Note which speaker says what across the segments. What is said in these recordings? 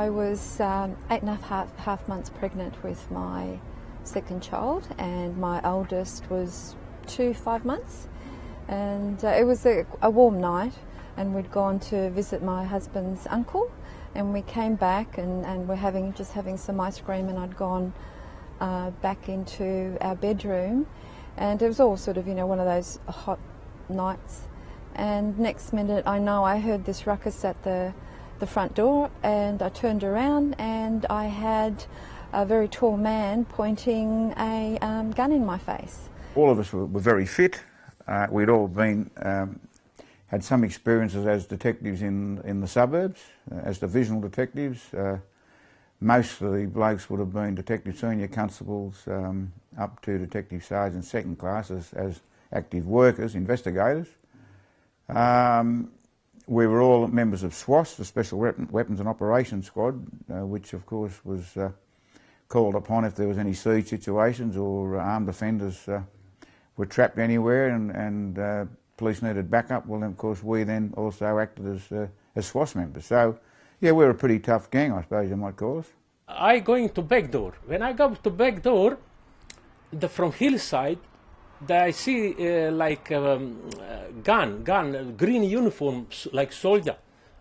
Speaker 1: I was 8.5 months pregnant with my second child, and my oldest was 5 months. And it was a warm night, and we'd gone to visit my husband's uncle, and we came back and we're just having some ice cream, and I'd gone back into our bedroom, and it was all sort of, one of those hot nights. And next minute I heard this ruckus at the front door, and I turned around and I had a very tall man pointing a gun in my face.
Speaker 2: All of us were very fit. We'd all had some experiences as detectives in the suburbs, as divisional detectives. Most of the blokes would have been detective senior constables up to detective sergeant second class as active workers, investigators. We were all members of SWAS, the Special Weapons and Operations Squad, which of course was called upon if there was any siege situations or armed offenders were trapped anywhere and police needed backup. Well, then, of course, we then also acted as SWAS members. So, yeah, we're a pretty tough gang, I suppose you might call us.
Speaker 3: I going to back door. When I go to back door, from hillside, I see like gun, green uniform, like soldier.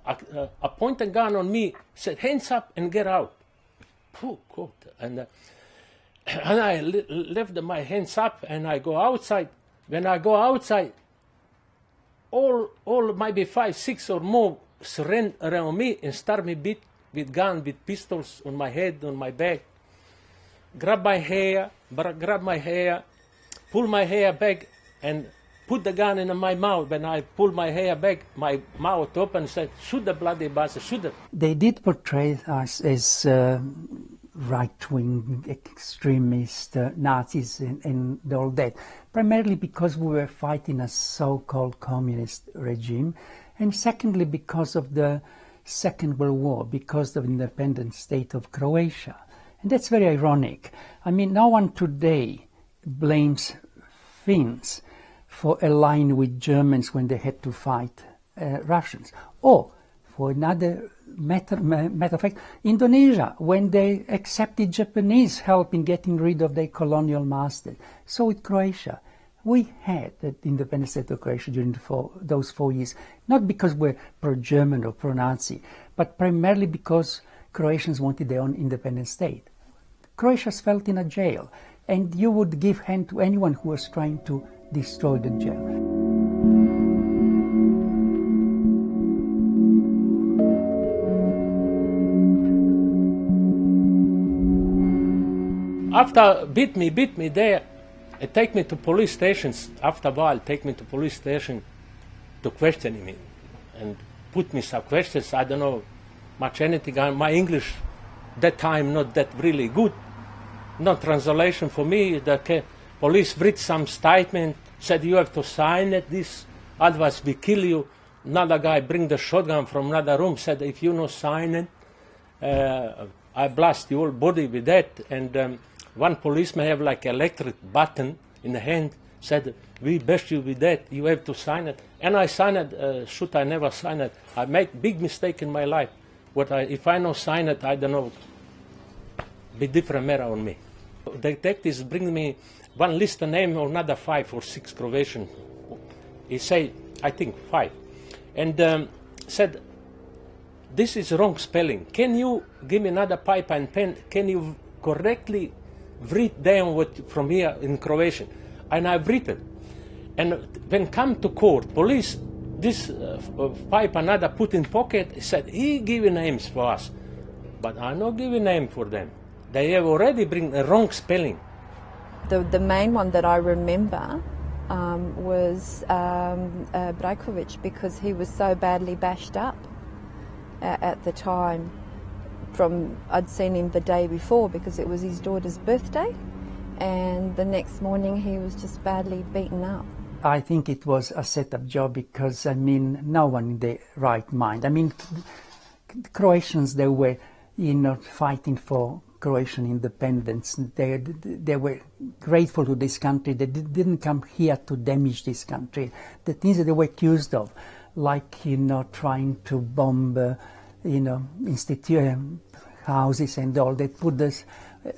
Speaker 3: A point a gun on me, said, hands up and get out. Oh, God. And I left my hands up and I go outside. When I go outside, all maybe 5, 6 or more ran around me and start me beat with gun, with pistols on my head, on my back. Grab my hair, pull my hair back and put the gun in my mouth. When I pull my hair back, my mouth open, said, shoot the bloody bastard, shoot them.
Speaker 4: They did portray us as right-wing extremist Nazis and all that, primarily because we were fighting a so-called communist regime, and secondly because of the Second World War, because of the independent state of Croatia. And that's very ironic. I mean, no one today blames Finns for allying with Germans when they had to fight Russians. Or, for another matter of fact, Indonesia, when they accepted Japanese help in getting rid of their colonial masters. So with Croatia, we had the independent state of Croatia during those 4 years, not because we're pro-German or pro-Nazi, but primarily because Croatians wanted their own independent state. Croatians felt in a jail, and you would give hand to anyone who was trying to destroy the jail.
Speaker 3: After beat me there, it take me to police stations. After a while, take me to police station to question me and put me some questions. I don't know much anything. My English that time not that really good. No translation for me. The police read some statement, said you have to sign it, this, otherwise we kill you. Another guy bring the shotgun from another room, said if you no sign it, I blast your body with that. And one policeman have like electric button in the hand, said we bash you with that, you have to sign it. And I signed it. Should I never sign it? I make big mistake in my life. If I no sign it, I don't know, be different matter on me. Detectives bring me one list of name or another 5 or 6 Croatian. He say, I think 5. And said, this is wrong spelling. Can you give me another paper and pen? Can you correctly read down what from here in Croatian? And I've written. And when come to court, police, this pipe another put in pocket, he said, he give names for us. But I not give a name for them. They have already bring a wrong spelling.
Speaker 1: The main one that I remember was Brajkovic, because he was so badly bashed up at the time. I'd seen him the day before because it was his daughter's birthday, and the next morning he was just badly beaten up.
Speaker 4: I think it was a set-up job because, I mean, no one in their right mind. I mean, Croatians, they were, fighting for Croatian independence. They were grateful to this country. They didn't come here to damage this country. The things that they were accused of, like, trying to bomb, houses and all. They put this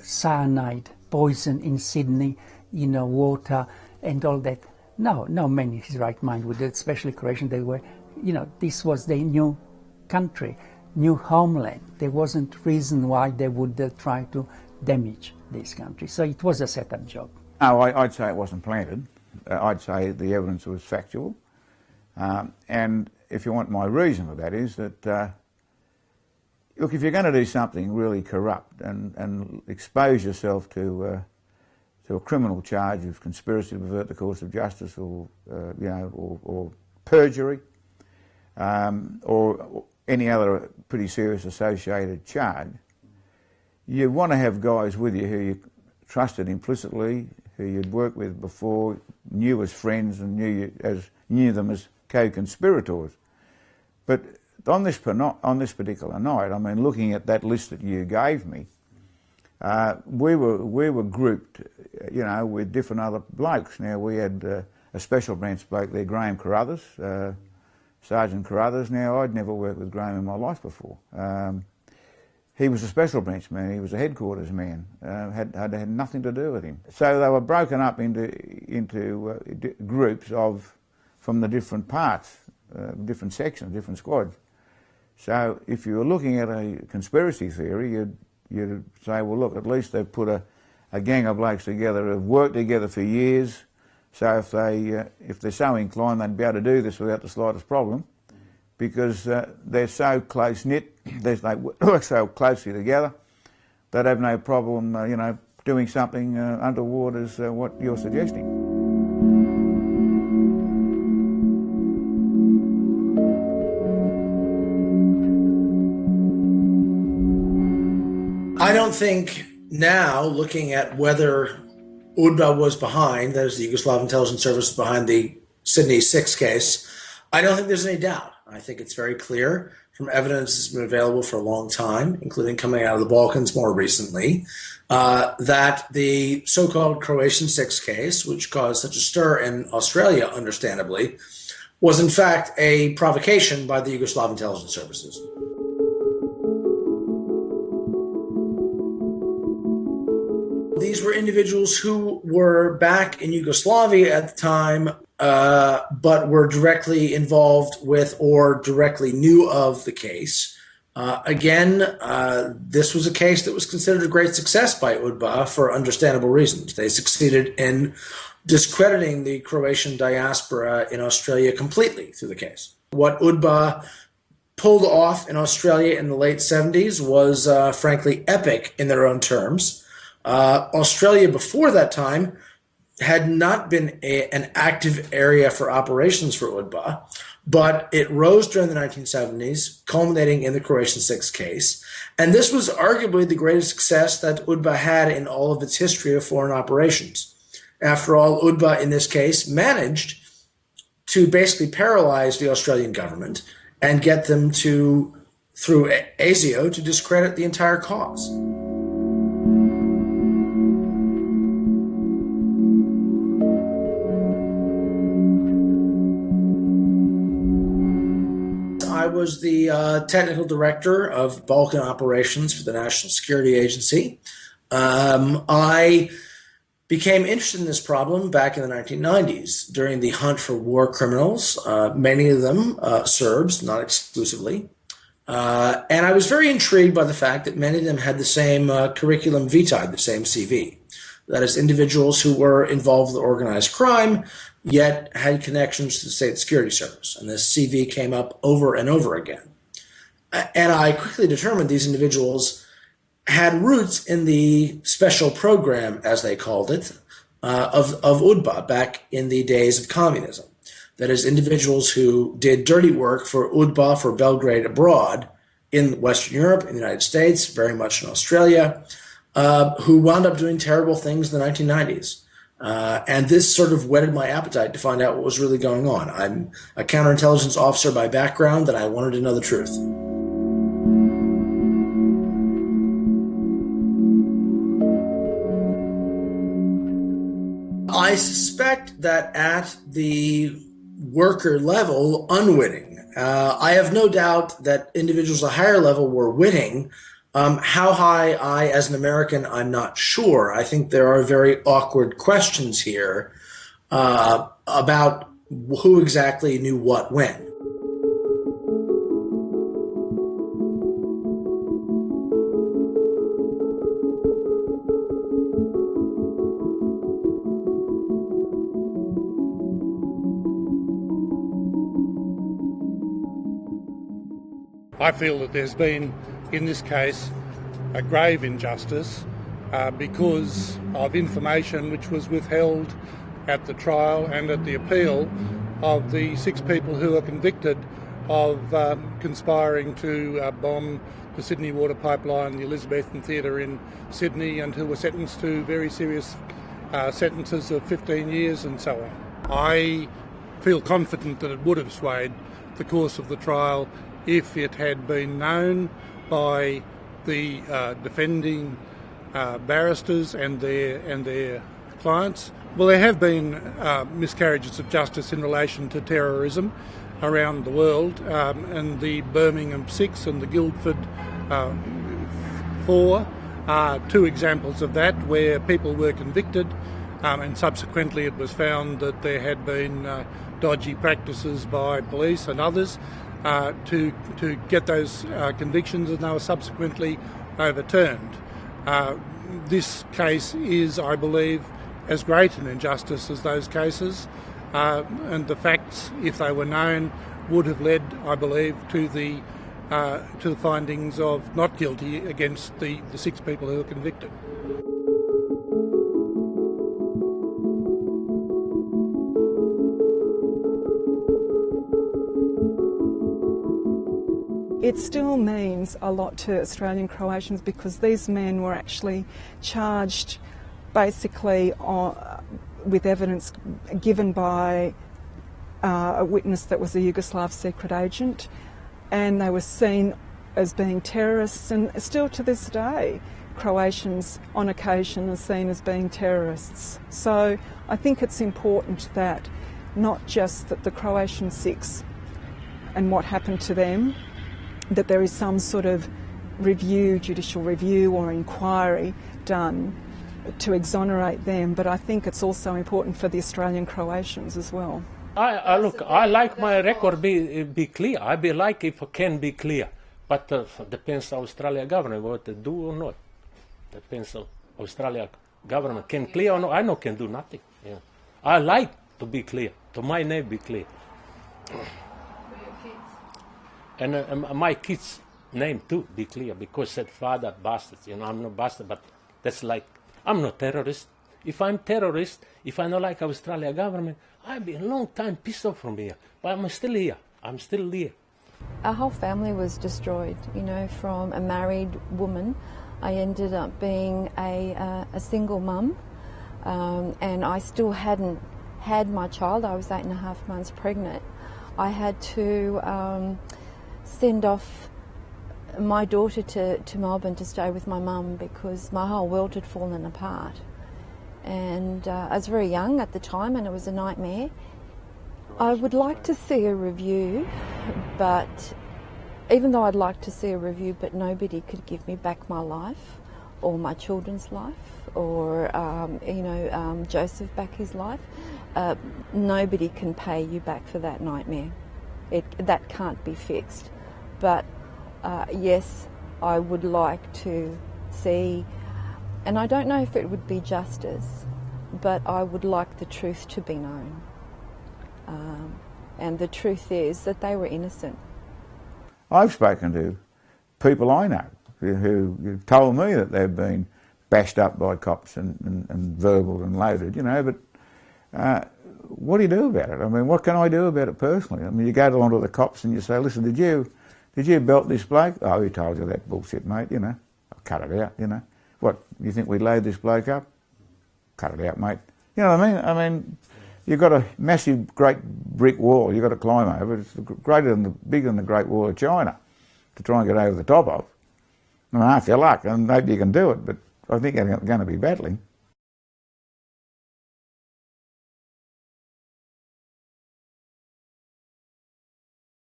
Speaker 4: cyanide, poison in Sydney, water and all that. No man in his right mind would do it, especially Croatians. They were, this was their new country, new homeland. There wasn't reason why they would try to damage this country. So it was a set-up job.
Speaker 2: No, I'd say it wasn't planted. I'd say the evidence was factual. And if you want my reason for that is that, look, if you're going to do something really corrupt and expose yourself to a criminal charge of conspiracy to pervert the course of justice or perjury, or any other pretty serious associated charge, you want to have guys with you who you trusted implicitly, who you'd worked with before, knew as friends and knew them as co-conspirators. But on this particular night, I mean, looking at that list that you gave me, we were grouped, with different other blokes. Now we had a special branch bloke there, Graham Carruthers, Sergeant Carruthers. Now I'd never worked with Graham in my life before. He was a special branch man. He was a headquarters man. Had nothing to do with him. So they were broken up into groups from the different parts, different sections, different squads. So if you were looking at a conspiracy theory, you'd say, well, look, at least they've put a gang of blokes together who've worked together for years. So if they're so inclined, they'd be able to do this without the slightest problem, because they're so close-knit, they work so closely together, they'd have no problem, doing something untoward as what you're suggesting.
Speaker 5: I don't think now, looking at whether UDBA was behind, that is the Yugoslav Intelligence Service behind the Sydney Six case, I don't think there's any doubt. I think it's very clear from evidence that's been available for a long time, including coming out of the Balkans more recently, that the so-called Croatian Six case, which caused such a stir in Australia, understandably, was in fact a provocation by the Yugoslav Intelligence Services. These were individuals who were back in Yugoslavia at the time, but were directly involved with or directly knew of the case. This was a case that was considered a great success by UDBA for understandable reasons. They succeeded in discrediting the Croatian diaspora in Australia completely through the case. What UDBA pulled off in Australia in the late 70s was frankly epic in their own terms. Australia before that time had not been an active area for operations for UDBA, but it rose during the 1970s, culminating in the Croatian Six case. And this was arguably the greatest success that UDBA had in all of its history of foreign operations. After all, UDBA in this case managed to basically paralyze the Australian government and get them to, through ASIO, to discredit the entire cause. I was the technical director of Balkan operations for the National Security Agency. I became interested in this problem back in the 1990s during the hunt for war criminals, many of them Serbs, not exclusively. And I was very intrigued by the fact that many of them had the same curriculum vitae, the same CV. That is, individuals who were involved with organized crime, yet had connections to the State Security Service. And this CV came up over and over again. And I quickly determined these individuals had roots in the special program, as they called it, of UDBA back in the days of communism. That is, individuals who did dirty work for UDBA, for Belgrade abroad, in Western Europe, in the United States, very much in Australia, who wound up doing terrible things in the 1990s. And this sort of whetted my appetite to find out what was really going on. I'm a counterintelligence officer by background, and I wanted to know the truth. I suspect that at the worker level, unwitting. I have no doubt that individuals at a higher level were witting How high I, as an American, I'm not sure. I think there are very awkward questions here about who exactly knew what when.
Speaker 6: I feel that there's been, in this case, a grave injustice because of information which was withheld at the trial and at the appeal of the 6 people who are convicted of conspiring to bomb the Sydney Water Pipeline, the Elizabethan Theatre in Sydney, and who were sentenced to very serious sentences of 15 years and so on. I feel confident that it would have swayed the course of the trial if it had been known by the defending barristers and their clients. Well, there have been miscarriages of justice in relation to terrorism around the world, and the Birmingham Six and the Guildford Four are 2 examples of that, where people were convicted and subsequently it was found that there had been dodgy practices by police and others to get those convictions, and they were subsequently overturned. This case is, I believe, as great an injustice as those cases, and the facts, if they were known, would have led, I believe, to the findings of not guilty against the 6 people who were convicted.
Speaker 7: It still means a lot to Australian Croatians because these men were actually charged basically with evidence given by a witness that was a Yugoslav secret agent, and they were seen as being terrorists, and still to this day Croatians on occasion are seen as being terrorists. So I think it's important that not just that the Croatian Six and what happened to them, that there is some sort of review, judicial review or inquiry done to exonerate them, but I think it's also important for the Australian Croatians as well.
Speaker 3: I like my record be clear. I be like if it can be clear, but depends on Australia government what they do or not. Depends on Australia government can clear or not. I know can do nothing. Yeah. I like to be clear, to my name be clear. And my kids' name too, be clear, because said father bastards. I'm not bastard, but that's like, I'm not terrorist. If I'm terrorist, if I don't like Australia government, I've been a long time pissed off from here. But I'm still here. I'm still here.
Speaker 1: Our whole family was destroyed, from a married woman. I ended up being a single mum, and I still hadn't had my child. I was 8.5 months pregnant. I had to send off my daughter to Melbourne to stay with my mum because my whole world had fallen apart. And I was very young at the time and it was a nightmare. I would like to see a review, but even though I'd like to see a review, but nobody could give me back my life or my children's life or, Joseph back his life. Nobody can pay you back for that nightmare. That can't be fixed. But yes, I would like to see, and I don't know if it would be justice, but I would like the truth to be known. And the truth is that they were innocent.
Speaker 2: I've spoken to people I know who told me that they've been bashed up by cops and verbal and loaded, but what do you do about it? I mean, what can I do about it personally? I mean, you go along to the cops and you say, listen, did you belt this bloke? Oh, he told you that bullshit, mate, I'll cut it out, What, you think we'd load this bloke up? Cut it out, mate. You know what I mean? I mean, you've got a massive, great brick wall you've got to climb over. It's bigger than the Great Wall of China to try and get over the top of. I mean, half your luck, and maybe you can do it, but I think you're going to be battling.